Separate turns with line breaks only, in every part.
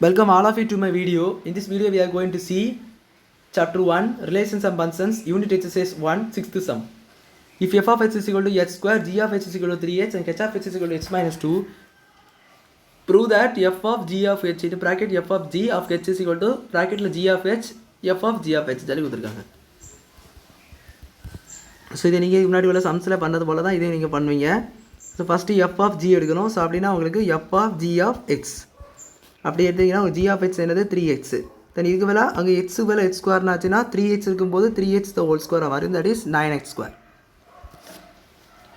Welcome all of you to my video. In this video we are going to see chapter 1 relations and functions, unit exercise 1 6th sum. If f of h is equal to h square, g of h is equal to 3h and h of h is equal to h minus 2, prove that f of g of h into bracket f of g of h is equal to bracket g of h f of g of h சொல்லி கொடுத்திருக்காங்க. So இதை நீங்கள் முன்னாடி உள்ள சம்ஸில் பண்ணது போல தான் இதை நீங்கள் பண்ணுவீங்க. So first F of G எடுக்கணும். ஸோ அப்படின்னா உங்களுக்கு F of G of X அப்படி எடுத்திங்கன்னா ஜி ஆஃப் எக்ஸ் என்னது 3x. தென் இதுக்கு மேலே அங்கே எக்ஸுக்கு மேலே எக்ஸ் ஸ்கொயர்னு ஆச்சுன்னா 3x இருக்கும்போது 3x த ஹோல் ஸ்கொயர் வரும், தட் இஸ் 9x ஸ்கொயர்.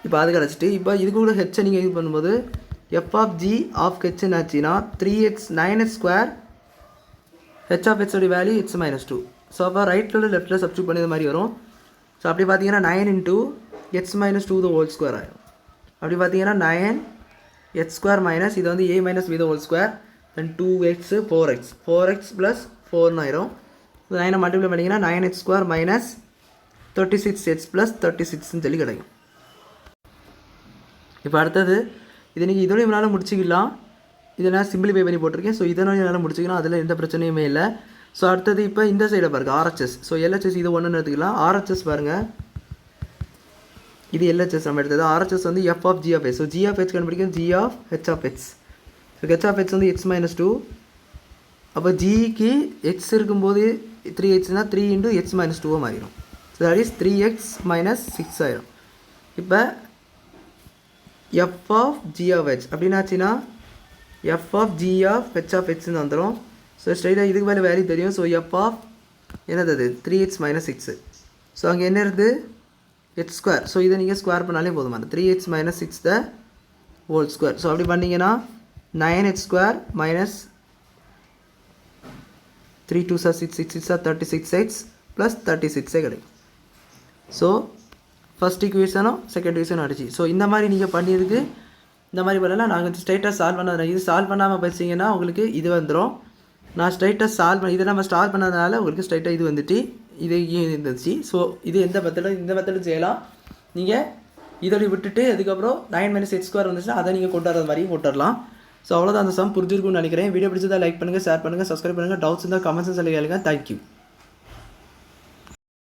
இப்போ அது கிடச்சிட்டு இப்போ இதுக்கு கூட ஹெச்சை நீங்கள் இது பண்ணும்போது எஃப் ஆஃப் ஜி ஆஃப் ஹெச்னு ஆச்சுன்னா 3x 9x square H of ஹெச்சோட வேல்யூ x minus 2. ஸோ அப்போ ரைட்டில் லெஃப்ட்டில் சப்ஸ்டியூட் பண்ணி இது மாதிரி வரும். ஸோ அப்படி பார்த்தீங்கன்னா 9 into x minus 2 the whole square ஆகிடும். அப்படி பார்த்தீங்கன்னா 9 x square minus இது வந்து a minus b the whole square then 2x 4x plus 4 ஆயிரும். 9 மல்டிப்ளை பண்ணிங்கன்னா 9x square minus 36x plus 36ன்னு சொல்லி கிடைக்கும். இப்போ அடுத்தது இது நீங்கள் இதோட என்னால் முடிச்சிக்கலாம். இதை நான் சிம்பிளிஃபை பண்ணி போட்டிருக்கேன். ஸோ இதனோட என்னால் முடிச்சிக்கலாம், அதில் எந்த பிரச்சனையுமே இல்லை. ஸோ அடுத்தது இப்போ இந்த சைடை பாருங்கள் ஆர்ஹெச்எஸ். ஸோ எல்ஹெச்எஸ் இது ஒன்றுன்னு எடுத்துக்கலாம். ஆர்ஹெச்எஸ் பாருங்கள், இது எல்ஹெச்எஸ் நம்ம எடுத்தது. ஆர்ஹெச்எஸ் வந்து F of G of H. So G of H கண்டுபிடிக்கும் G of H of H. So H of H வந்து x minus 2. அப்போ ஜிக்கு எக்ஸ் இருக்கும்போது 3xனா 3 into x minus 2 மாறிடும். So that is 3x minus 6 ஆயிரும். இப்போ F of G of H அப்படின்னாச்சுன்னா F of G of H of ஹெச்னு வந்துடும். ஸோ ஸ்ட்ரைட்டாக இதுக்கு மேலே வேல்யூ தெரியும். ஸோ எஃப் ஆஃப் என்னது அது 3x minus 6. ஸோ அங்கே என்ன இருக்குது எச் ஸ்கொயர். ஸோ இதை நீங்கள் ஸ்கொயர் பண்ணாலே போதுமான 3x minus 6 the whole square. So அப்படி பண்ணிங்கன்னா 9x square minus 3 2 6 6 6 36x plus 36 கிடைக்கும். ஸோ ஃபஸ்ட் ஈக்குவேஷனும் செகண்ட் ஈக்குவேஷனும் அடிச்சு. ஸோ இந்த மாதிரி நீங்கள் பண்ணியதுக்கு இந்த மாதிரி பண்ணலாம். நாங்கள் ஸ்ட்ரைட்டாக சால்வ் பண்ணாத இது சால்வ் பண்ணாமல் படிச்சிங்கன்னா உங்களுக்கு இது வந்துடும். நான் ஸ்ட்ரைட்டாக சால்வ் பண்ணி இதை நம்ம ஸ்டார்ட் பண்ணதுனால உங்களுக்கு ஸ்ட்ரைட்டாக இது வந்துட்டு இது இருந்துச்சு. ஸோ இது இந்த மெத்தடும் செய்யலாம். நீங்கள் இதோட விட்டுட்டு அதுக்கப்புறம் 9 minus x square வந்துச்சுன்னா அதை நீங்கள் கொண்டு வர மாதிரியும் கொண்டுடலாம். ஸோ அவ்வளோதான் அந்த சம் புரிஞ்சிருக்கும்னு நினைக்கிறேன். வீடியோ பிடிச்சதா லைக் பண்ணுங்கள், ஷேர் பண்ணுங்கள், சப்ஸ்கிரைப் பண்ணுங்கள். டவுட்ஸ் இருந்தால் கமெண்ட்ஸ் சொல்லி கேளுங்க. தேங்க்யூ.